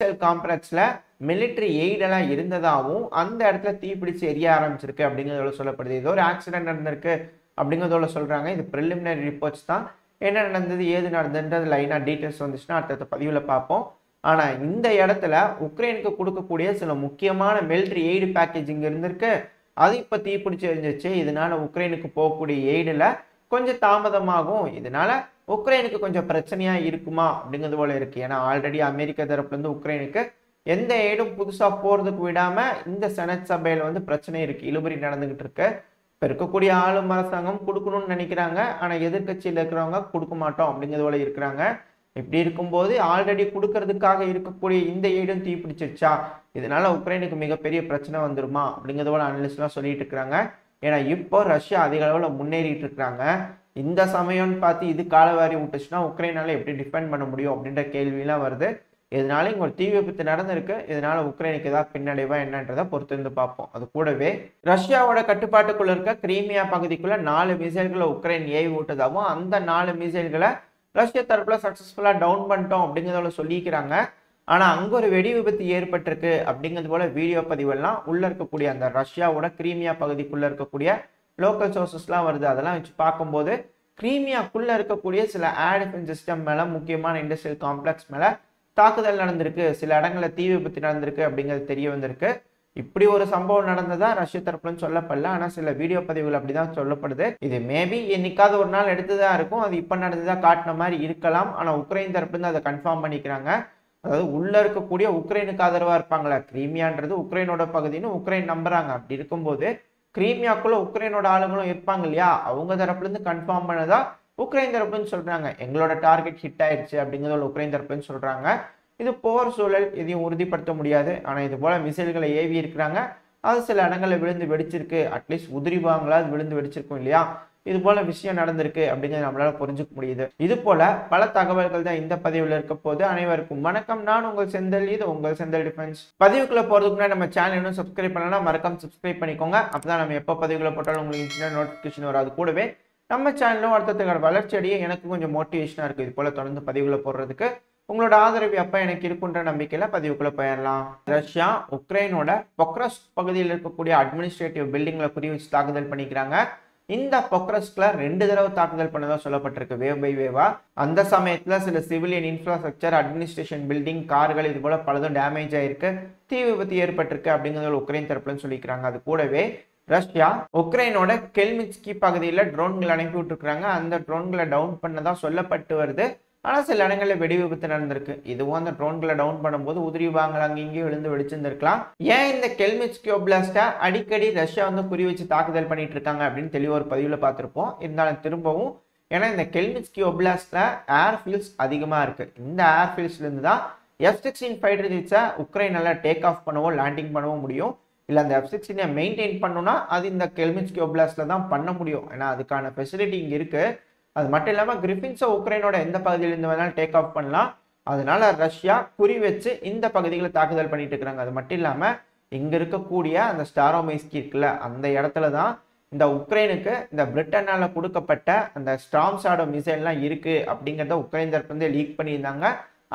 காம்ப்ளெக்ஸ்ல military எய்டெல்லாம் இருந்ததாகவும் அந்த இடத்துல தீப்பிடிச்சு எரிய ஆரம்பிச்சிருக்கு அப்படிங்கிறதோட சொல்லப்படுது. ஏதோ ஒரு ஆக்சிடென்ட் நடந்திருக்கு அப்படிங்கிறதோட சொல்றாங்க. இது ப்ரிலிமினரி ரிப்போர்ட்ஸ் தான். என்ன நடந்தது ஏது நடந்ததுன்றது லைனா டீட்டெயில்ஸ் வந்துச்சுன்னா அடுத்த பதிவுல பார்ப்போம். ஆனா இந்த இடத்துல உக்ரைனுக்கு கொடுக்கக்கூடிய சில முக்கியமான மிலிட்டரி எய்டு பேக்கேஜ் இங்க இருந்திருக்கு. அது இப்ப தீப்பிடிச்சு எரிஞ்சிச்சு. இதனால உக்ரைனுக்கு போகக்கூடிய எய்டுல கொஞ்சம் தாமதமாகும். இதனால உக்ரைனுக்கு கொஞ்சம் பிரச்சனையா இருக்குமா அப்படிங்கிறது போல இருக்கு. ஏன்னா ஆல்ரெடி அமெரிக்க தரப்புல இருந்து உக்ரைனுக்கு எந்த எய்டும் புதுசா போறதுக்கு விடாம இந்த செனட் சபையில பிரச்சனை இருக்கு, இழுபறி நடந்துகிட்டு இருக்கு. இப்ப இருக்கக்கூடிய ஆளும் அரசாங்கம் கொடுக்கணும்னு நினைக்கிறாங்க. ஆனா எதிர்கட்சியில இருக்கிறவங்க கொடுக்க மாட்டோம் அப்படிங்கிறது போல இருக்கிறாங்க. இப்படி இருக்கும்போது ஆல்ரெடி கொடுக்கறதுக்காக இருக்கக்கூடிய இந்த எய்டும் தீப்பிடிச்சிருச்சா, இதனால உக்ரைனுக்கு மிகப்பெரிய பிரச்சனை வந்துருமா அப்படிங்கிறது போல அனலிஸ்ட் எல்லாம் சொல்லிட்டு இருக்கிறாங்க. ஏன்னா இப்போ ரஷ்யா அதிக அளவுல முன்னேறிட்டு இருக்கிறாங்க. இந்த சமயம்னு பார்த்து இது காலவாரி விட்டுச்சுன்னா உக்ரைனால எப்படி டிஃபெண்ட் பண்ண முடியும் அப்படின்ற கேள்வியெல்லாம் வருது. இதனால இங்க ஒரு தீ விபத்து நடந்திருக்கு. இதனால உக்ரைனுக்கு ஏதாவது பின்னடைவா என்னன்றதை பொறுத்து இருந்து பார்ப்போம். அது கூடவே ரஷ்யாவோட கட்டுப்பாட்டுக்குள்ள இருக்க கிரீமியா பகுதிக்குள்ள 4 மிசைல்களை உக்ரைன் ஏவி விட்டதாகவும் அந்த 4 மிசைல்களை ரஷ்யா தரப்புல சக்சஸ்ஃபுல்லா டவுன் பண்ணிட்டோம் அப்படிங்கிறத சொல்லிக்கிறாங்க. ஆனா அங்க ஒரு வெடி விபத்து ஏற்பட்டிருக்கு அப்படிங்கிறது போல வீடியோ பதிவெல்லாம் உள்ள இருக்கக்கூடிய அந்த ரஷ்யாவோட கிரீமியா பகுதிக்குள்ள இருக்கக்கூடிய லோக்கல் சோர்சஸ்லாம் வருது. அதெல்லாம் வச்சு பார்க்கும்போது கிரீமியாக்குள்ள இருக்கக்கூடிய சில ஏர் டிஃபென்ஸ் சிஸ்டம் மேல, முக்கியமான இண்டஸ்ட்ரியல் காம்ப்ளெக்ஸ் மேல தாக்குதல் நடந்திருக்கு, சில இடங்களில் தீ விபத்து நடந்திருக்கு அப்படிங்கிறது தெரிய வந்திருக்கு. இப்படி ஒரு சம்பவம் நடந்ததா ரஷ்ய தரப்புலன்னு சொல்லப்படல. ஆனா சில வீடியோ பதிவுகள் அப்படிதான் சொல்லப்படுது. இது மேபி என்னைக்காவது ஒரு நாள் எடுத்துதான் இருக்கும். அது இப்ப நடந்ததா காட்டின மாதிரி இருக்கலாம். ஆனா உக்ரைன் தரப்புல இருந்து அதை கன்ஃபார்ம் பண்ணிக்கிறாங்க. அதாவது உள்ள இருக்கக்கூடிய உக்ரைனுக்கு ஆதரவா இருப்பாங்களா, கிரீமியான்றது உக்ரைனோட பகுதின்னு உக்ரைன் நம்புறாங்க. அப்படி இருக்கும்போது கிரீமியாக்குள்ள உக்ரைனோட ஆளுங்களும் இருப்பாங்க இல்லையா, அவங்க தரப்புல இருந்து கன்ஃபார்ம் பண்ணதா உக்ரைன் தரப்புன்னு சொல்றாங்க. எங்களோட டார்கெட் ஹிட் ஆயிடுச்சு அப்படிங்கிறத உக்ரைன் தரப்புன்னு சொல்றாங்க. இது போர் சூழல், இதையும் உறுதிப்படுத்த முடியாது. ஆனா இது போல மிசைல்களை ஏவி இருக்கிறாங்க. அது சில இடங்கள்ல விழுந்து வெடிச்சிருக்கு. அட்லீஸ்ட் உதிரி பாகங்களாவது விழுந்து வெடிச்சிருக்கும் இல்லையா. இது போல விஷயம் நடந்திருக்கு அப்படிங்கிறது நம்மளால புரிஞ்சுக்க முடியுது. இது போல பல தகவல்கள் தான் இந்த பதிவுல இருக்க போது. அனைவருக்கும் வணக்கம். நான் உங்கள் செந்தில். இது உங்கள் செந்தில் டிஃபென்ஸ். பதிவுக்குள்ள போறதுக்கு முன்னாடி நம்ம சேனல் இன்னும் சப்ஸ்கிரைப் பண்ணலாம், மறக்காம சப்ஸ்கிரைப் பண்ணிக்கோங்க. அப்பதான் நம்ம எப்போ பதிவுகளை போட்டாலும் உங்களுக்கு நோட்டிபிகேஷன் வராது. கூடவே நம்ம சேனலும் அடுத்ததுக்கான வளர்ச்சி அடைய எனக்கு கொஞ்சம் மோட்டிவேஷனா இருக்கு. இது போல தொடர்ந்து பதிவுகளை போடுறதுக்கு உங்களோட ஆதரவு எப்ப எனக்கு இருக்குன்ற நம்பிக்கையில பதிவுக்குள்ள போயிடலாம். ரஷ்யா உக்ரைனோட பொக்ரஸ்க் பகுதியில் இருக்கக்கூடிய அட்மினிஸ்ட்ரேட்டிவ் பில்டிங்ல குறி வச்சு தாக்குதல் பண்ணிக்கிறாங்க. இந்த பொக்ரஸ்க்ல 2 தடவை தாக்குதல் பண்ணதா சொல்லப்பட்டிருக்கு, வேவ் பை வேவா. அந்த சமயத்துல சில சிவிலியன் இன்ஃப்ராஸ்ட்ரக்சர், அட்மினிஸ்ட்ரேஷன் பில்டிங், கார்கள் இது போல பலதும் டேமேஜ் ஆயிருக்கு, தீ விபத்து ஏற்பட்டிருக்கு அப்படிங்கிறத உக்ரைன் தரப்புலன்னு சொல்லிக்கிறாங்க. அது கூடவே ரஷ்யா உக்ரைனோட கெல்மிட்ஸ்கி பகுதியில் ட்ரோன்கள் அனுப்பி விட்டுருக்காங்க. அந்த ட்ரோன்களை டவுன் பண்ணதா சொல்லப்பட்டு வருது. ஆனா சில இடங்கள்ல வெடி விபத்து நடந்திருக்கு. இதுவும் அந்த ட்ரோன்களை டவுன் பண்ணும்போது உதிரி பாகங்கள் அங்கேயும் விழுந்து வெடிச்சிருந்திருக்கலாம். ஏன் இந்த கெல்மிட்ஸ்கி ஒப்லாஸ்டை அடிக்கடி ரஷ்யா குறி வச்சு தாக்குதல் பண்ணிட்டு இருக்காங்க அப்படின்னு தெளிவா ஒரு பதிவுல பார்த்திருப்போம். இருந்தாலும் திரும்பவும், ஏன்னா இந்த கெல்மிட்ஸ்கி ஒப்லாஸ்ட்ல ஏர்ஃபீல்ட்ஸ் அதிகமா இருக்கு. இந்த ஏர்ஃபீல்ட்ஸ்ல இருந்து தான் F-16 ஃபைட்டர் ஜெட்ஸை உக்ரைனால டேக் ஆஃப் பண்ணவோ லேண்டிங் பண்ணவோ முடியும். இல்ல அந்த F-16 மெயின்டைன் பண்ணணும்னா அது இந்த கெல்மிட்ஸ்கி ஒப்லாஸ்ட்ல தான் பண்ண முடியும். ஏன்னா அதுக்கான ஃபெசிலிட்டி இங்க இருக்கு. அது மட்டும் இல்லாம கிரிஃபின்ஸை உக்ரைனோட எந்த பகுதியிலிருந்து வேணாலும் டேக் ஆஃப் பண்ணலாம். அதனால ரஷ்யா குறி வச்சு இந்த பகுதிகளை தாக்குதல் பண்ணிட்டு இருக்கிறாங்க. அது மட்டும் இல்லாம இங்க இருக்கக்கூடிய அந்த ஸ்டாரோமைஸ்கி இருக்குல்ல, அந்த இடத்துல தான் இந்த உக்ரைனுக்கு இந்த பிரிட்டனால கொடுக்கப்பட்ட அந்த ஸ்டார்ம் ஷேடோ மிசைல்லாம் இருக்கு அப்படிங்கிறத உக்ரைன் தரப்பு வந்து லீக் பண்ணியிருந்தாங்க.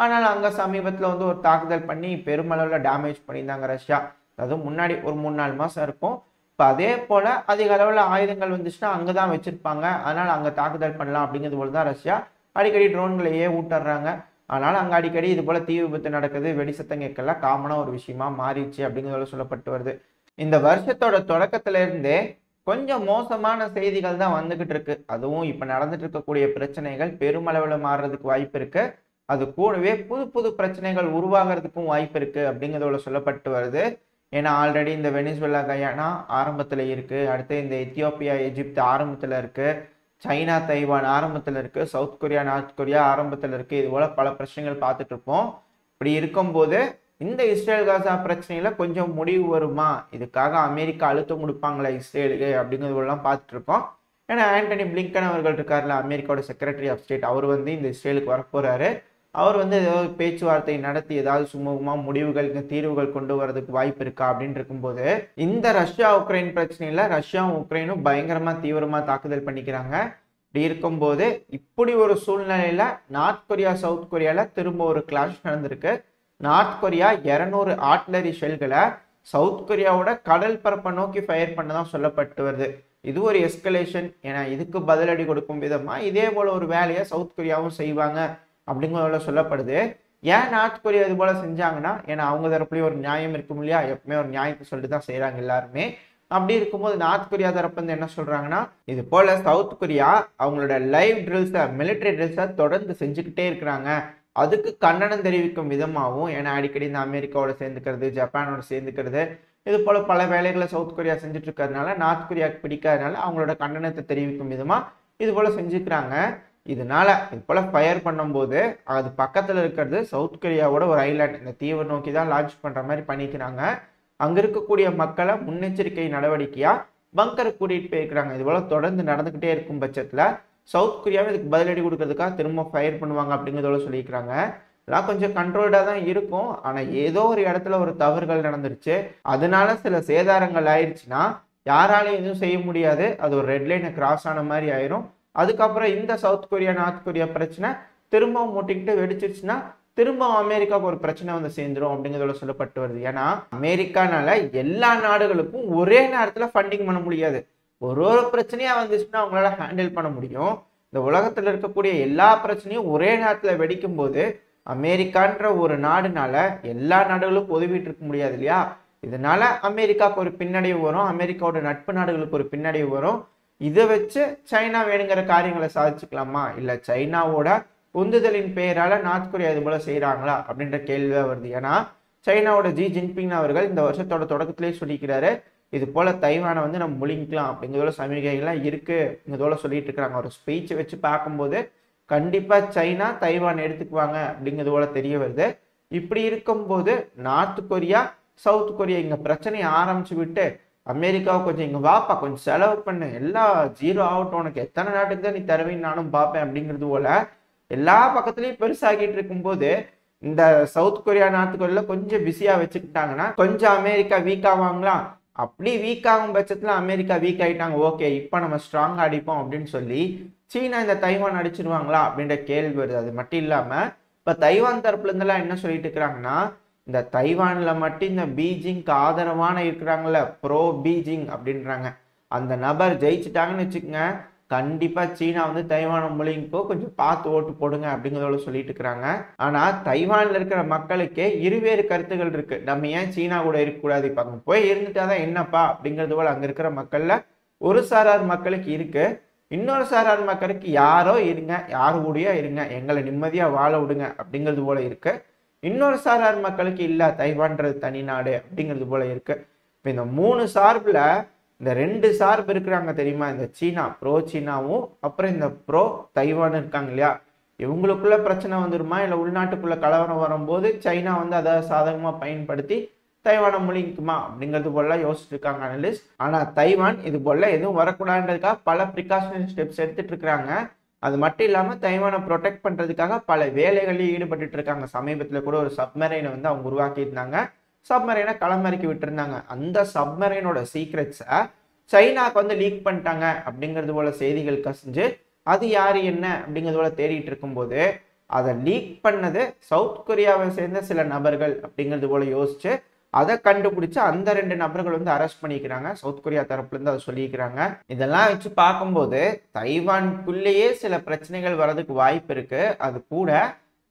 ஆனால் அங்க சமீபத்துல ஒரு தாக்குதல் பண்ணி பெருமளவுல டேமேஜ் பண்ணியிருந்தாங்க ரஷ்யா. அதுவும் முன்னாடி ஒரு 3-4 மாசம் இருக்கும். இப்போ அதே போல அதிக அளவில் ஆயுதங்கள் வந்துச்சுன்னா அங்கதான் வச்சிருப்பாங்க. அதனால அங்க தாக்குதல் பண்ணலாம் அப்படிங்கிறது போல தான் ரஷ்யா அடிக்கடி ட்ரோன்களையே ஊட்டுறாங்க. அதனால அங்க அடிக்கடி இது போல தீ விபத்து நடக்குது, வெடி சத்தம் கேட்கல காமனா ஒரு விஷயமா மாறிடுச்சு அப்படிங்கிறத சொல்லப்பட்டு வருது. இந்த வருஷத்தோட தொடக்கத்துல இருந்தே கொஞ்சம் மோசமான செய்திகள் தான் வந்துகிட்டு இருக்கு. அதுவும் இப்ப நடந்துட்டு இருக்கக்கூடிய பிரச்சனைகள் பெருமளவுல மாறுறதுக்கு வாய்ப்பு இருக்கு. அது கூடவே புது புது பிரச்சனைகள் உருவாகிறதுக்கும் வாய்ப்பு இருக்கு அப்படிங்கிறதோட சொல்லப்பட்டு வருது. ஏன்னா ஆல்ரெடி இந்த வெனிசுவேலா கயானா ஆரம்பத்துல இருக்கு, அடுத்து இந்த எத்தியோப்பியா எஜிப்து ஆரம்பத்துல இருக்கு, சைனா தைவான் ஆரம்பத்துல இருக்கு, சவுத் கொரியா நார்த் கொரியா ஆரம்பத்துல இருக்கு. இது போல பல பிரச்சனைகள் பார்த்துட்டு இருப்போம். இப்படி இருக்கும்போது இந்த இஸ்ரேல் காசா பிரச்சனையில கொஞ்சம் முடிவு வருமா, இதுக்காக அமெரிக்கா அழுத்தம் கொடுப்பாங்களா இஸ்ரேலுக்கு அப்படிங்கிறதெல்லாம் பார்த்துட்டு இருக்கோம். ஏன்னா ஆண்டனி பிளிங்கன் அவர்கள் இருக்காருல, அமெரிக்காவோட செக்ரட்டரி ஆஃப் ஸ்டேட், அவர் இந்த இஸ்ரேலுக்கு வரப்போறாரு. அவர் ஏதாவது பேச்சுவார்த்தை நடத்தி ஏதாவது சுமூகமா முடிவுகள் தீர்வுகள் கொண்டு வரதுக்கு வாய்ப்பு இருக்கா அப்படின்னு இருக்கும்போது, இந்த ரஷ்யா உக்ரைன் பிரச்சனையில ரஷ்யாவும் உக்ரைனும் பயங்கரமா தீவிரமா தாக்குதல் பண்ணிக்கிறாங்க. இப்படி இருக்கும்போது இப்படி ஒரு சூழ்நிலையில நார்த் கொரியா சவுத் கொரியால திரும்ப ஒரு கிளாஷ் நடந்திருக்கு. நார்த் கொரியா 200 ஆர்ட்லரி ஷெல்களை சவுத் கொரியாவோட கடல் பரப்பை நோக்கி ஃபயர் பண்ணதான் சொல்லப்பட்டு வருது. இது ஒரு எஸ்கலேஷன். ஏன்னா இதுக்கு பதிலடி கொடுக்கும் விதமா இதே போல ஒரு வேலையை சவுத் கொரியாவும் செய்வாங்க அப்படிங்கிறத சொல்லப்படுது. ஏன் நார்த் கொரியா இது போல செஞ்சாங்கன்னா, ஏன்னா அவங்க தரப்புலயும் ஒரு நியாயம் இருக்கும் இல்லையா, எப்பவுமே ஒரு நியாயத்தை சொல்லிட்டு தான் செய்யறாங்க எல்லாருமே. அப்படி இருக்கும்போது நார்த் கொரியா தரப்பு வந்து என்ன சொல்றாங்கன்னா, இது போல சவுத் கொரியா அவங்களோட லைவ் ட்ரில்ஸை, மிலிட்டரி ட்ரில்ஸை தொடர்ந்து செஞ்சுக்கிட்டே இருக்கிறாங்க. அதுக்கு கண்டனம் தெரிவிக்கும் விதமாகவும், ஏன்னா அடிக்கடி இந்த அமெரிக்காவோட சேர்ந்துக்கிறது, ஜப்பானோட சேர்ந்துக்கிறது, இது போல பல வேலைகளை சவுத் கொரியா செஞ்சுட்டு இருக்கிறதுனால நார்த் கொரியாவுக்கு பிடிக்காதனால அவங்களோட கண்டனத்தை தெரிவிக்கும் விதமா இது போல செஞ்சுக்கிறாங்க. இதனால இது போல ஃபயர் பண்ணும்போது அது பக்கத்துல இருக்கிறது சவுத் கொரியாவோட ஒரு ஐலாண்ட், இந்த தீவை நோக்கி தான் லான்ச் பண்ற மாதிரி பண்ணிக்கிறாங்க. அங்க இருக்கக்கூடிய மக்களை முன்னெச்சரிக்கை நடவடிக்கையா பங்கரை கூட்டிட்டு போயிருக்கிறாங்க. இது போல தொடர்ந்து நடந்துகிட்டே இருக்கும் பட்சத்துல சவுத் கொரியாவை இதுக்கு பதிலடி கொடுக்கறதுக்காக திரும்ப ஃபயர் பண்ணுவாங்க அப்படிங்கிறதோட சொல்லியிருக்கிறாங்க. இதெல்லாம் கொஞ்சம் கண்ட்ரோல்டா தான் இருக்கும். ஆனா ஏதோ ஒரு இடத்துல ஒரு தவறுகள் நடந்துருச்சு, அதனால சில சேதாரங்கள் ஆயிடுச்சுன்னா யாராலையும் எதுவும் செய்ய முடியாது. அது ஒரு ரெட் லைனை கிராஸ் ஆன மாதிரி ஆயிரும். அதுக்கப்புறம் இந்த சவுத் கொரியா நார்த் கொரியா பிரச்சனை திரும்பவும் முட்டிக்கிட்டு வெடிச்சிருச்சுன்னா திரும்பவும் அமெரிக்காவுக்கு ஒரு பிரச்சனை வந்து சேர்ந்துரும் அப்படிங்கிறதோட சொல்லப்பட்டு வருது. ஏன்னா அமெரிக்கானால எல்லா நாடுகளுக்கும் ஒரே நேரத்துல ஃபண்டிங் பண்ண முடியாது. ஒரு பிரச்சனையா வந்துச்சுன்னா அவங்களால ஹேண்டில் பண்ண முடியும். இந்த உலகத்துல இருக்கக்கூடிய எல்லா பிரச்சனையும் ஒரே நேரத்துல வெடிக்கும் போது அமெரிக்கான்ற ஒரு நாடுனால எல்லா நாடுகளுக்கும் உதவிட்டு இருக்க முடியாது இல்லையா. இதனால அமெரிக்காவுக்கு ஒரு பின்னடைவு வரும், அமெரிக்காவோட நட்பு நாடுகளுக்கு ஒரு பின்னடைவு வரும். இதை வச்சு சைனா வேணுங்கிற காரியங்களை சாதிச்சுக்கலாமா, இல்ல சைனாவோட உந்துதலின் பெயரால நார்த் கொரியா இது போல செய்யறாங்களா அப்படின்ற கேள்விதான் வருது. ஏன்னா சைனாவோட ஜி ஜின்பிங் அவர்கள் இந்த வருஷத்தோட தொடக்கத்திலேயே சொல்லிக்கிறாரு, இது போல தைவானை வந்து நம்ம முழிக்கலாம் அப்படிங்கிறதோட சமிகைகள்லாம் இருக்கு இதோட சொல்லிட்டு இருக்கிறாங்க. ஒரு ஸ்பீச் வச்சு பார்க்கும்போது கண்டிப்பா சைனா தைவான் எடுத்துக்குவாங்க அப்படிங்கிறது போல தெரிய வருது. இப்படி இருக்கும்போது நார்த் கொரியா சவுத் கொரியா இங்க பிரச்சனையை ஆரம்பிச்சு விட்டு அமெரிக்காவை கொஞ்சம் இங்க வாப்பா, கொஞ்சம் செலவு பண்ணு, எல்லாம் ஜீரோ ஆகட்டும், உனக்கு எத்தனை நாட்டுக்கு தான் நீ தருவின்னு நானும் பார்ப்பேன் அப்படிங்கிறது போல எல்லா பக்கத்துலயும் பெருசாகிட்டு இருக்கும்போது இந்த சவுத் கொரியா நார்த் கொரியால கொஞ்சம் பிஸியா வச்சுக்கிட்டாங்கன்னா கொஞ்சம் அமெரிக்கா வீக் ஆவாங்களாம். அப்படி வீக் ஆகும் பட்சத்துல அமெரிக்கா வீக் ஆயிட்டாங்க, ஓகே இப்ப நம்ம ஸ்ட்ராங்கா அடிப்போம் அப்படின்னு சொல்லி சீனா இந்த தைவான் அடிச்சிருவாங்களா அப்படின்ற கேள்வி வருது. அது மட்டும் இல்லாம இப்ப தைவான் தரப்புல இருந்தெல்லாம் என்ன சொல்லிட்டு இருக்கிறாங்கன்னா, இந்த தைவான்ல மட்டும் இந்த பீஜிங்க்கு ஆதரவான இருக்கிறாங்கல்ல, ப்ரோ பீஜிங் அப்படின்றாங்க, அந்த நபர் ஜெயிச்சுட்டாங்கன்னு வச்சுக்கோங்க, கண்டிப்பா சீனா வந்து தைவான மொழிக்கோ கொஞ்சம் பார்த்து ஓட்டு போடுங்க அப்படிங்கிறதோட சொல்லிட்டு இருக்கிறாங்க. ஆனா தைவான்ல இருக்கிற மக்களுக்கே இருவேறு கருத்துகள் இருக்கு. நம்ம ஏன் சீனா கூட இருக்கக்கூடாது, இப்ப அங்க போய் இருந்துட்டாதான் என்னப்பா அப்படிங்கிறது போல அங்க இருக்கிற மக்கள்ல ஒரு சாரார் மக்களுக்கு இருக்கு. இன்னொரு சாரார் மக்களுக்கு யாரோ இருங்க, யாரு கூடயோ இருங்க, எங்களை நிம்மதியா வாழ விடுங்க அப்படிங்கிறது போல இருக்கு. இன்னொரு சாரார் மக்களுக்கு இல்ல, தைவான்றது தனி நாடு அப்படிங்கிறது போல இருக்கு. இப்ப இந்த மூணு சார்புல இந்த ரெண்டு சார்பு இருக்கிறாங்க தெரியுமா, இந்த சீனா ப்ரோ சீனாவும் அப்புறம் இந்த ப்ரோ தைவான் இருக்காங்க இல்லையா, இவங்களுக்குள்ள பிரச்சனை வந்துருமா, இல்ல உள்நாட்டுக்குள்ள கலவரம் வரும்போது சைனா வந்து அதை சாதகமா பயன்படுத்தி தைவானை முழிக்குமா அப்படிங்கிறது போல யோசிச்சுட்டு இருக்காங்க அனலிஸ்ட். ஆனா தைவான் இது போல எதுவும் வரக்கூடாதுன்றதுக்காக பல ப்ரிகாஷனரி ஸ்டெப்ஸ் எடுத்துட்டு இருக்கிறாங்க. அது மட்டும் இல்லாம தைவானை ப்ரொடெக்ட் பண்றதுக்காக பல வேலைகளில் ஈடுபட்டு இருக்காங்க. சமீபத்துல கூட ஒரு சப்மரைனை வந்து அவங்க உருவாக்கி இருந்தாங்க, சப்மரைனை களமிறக்கி விட்டு இருந்தாங்க. அந்த சப்மரைனோட சீக்ரெட்ஸை சைனாக்கு வந்து லீக் பண்ணிட்டாங்க அப்படிங்கிறது போல செய்திகள் கசிஞ்சு அது யாரு என்ன அப்படிங்கிறது போல தேடிட்டு இருக்கும்போது அதை லீக் பண்ணது சவுத் கொரியாவை சேர்ந்த சில நபர்கள் அப்படிங்கிறது போல யோசிச்சு அதை கண்டுபிடிச்சு அந்த ரெண்டு நபர்கள் வந்து அரெஸ்ட் பண்ணிக்கிறாங்க. சவுத் கொரியா தரப்புல இருந்து அதை சொல்லிக்கிறாங்க. இதெல்லாம் வச்சு பார்க்கும்போது தைவானுக்குள்ளேயே சில பிரச்சனைகள் வர்றதுக்கு வாய்ப்பு இருக்கு. அது கூட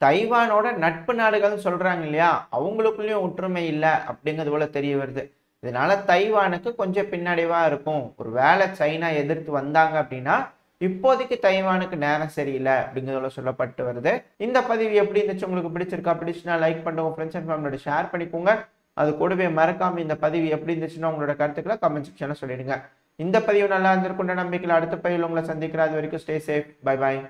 தைவானோட நட்பு நாடுகள் சொல்றாங்க இல்லையா, அவங்களுக்குள்ளேயும் ஒற்றுமை இல்லை அப்படிங்கிறது போல தெரிய வருது. இதனால தைவானுக்கு கொஞ்சம் பின்னடைவா இருக்கும். ஒரு வேளை சைனா எதிர்த்து வந்தாங்க அப்படின்னா இப்போதைக்கு தைவானுக்கு நேரம் சரியில்லை அப்படிங்கிறதுல சொல்லப்பட்டு வருது. இந்த பதிவு எப்படி இருந்துச்சு, உங்களுக்கு பிடிச்சிருக்கா, பிடிச்சுன்னா லைக் பண்ணுங்க, உங்க ஃப்ரெண்ட்ஸ் அண்ட் ஃபேமிலியோட ஷேர் பண்ணிக்கோங்க. அது கூடவே மறக்காம இந்த பதிவு எப்படி இருந்துச்சுன்னா உங்களோட கருத்துக்களை கமெண்ட் செக்ஷன்ல சொல்லிடுங்க. இந்த பதிவு நல்லா இருந்திருக்குன்ற நம்பிக்கையில் அடுத்த பதிவில் உங்களை சந்திக்கிறேன். அது வரைக்கும் ஸ்டே சேஃப், பை பாய்.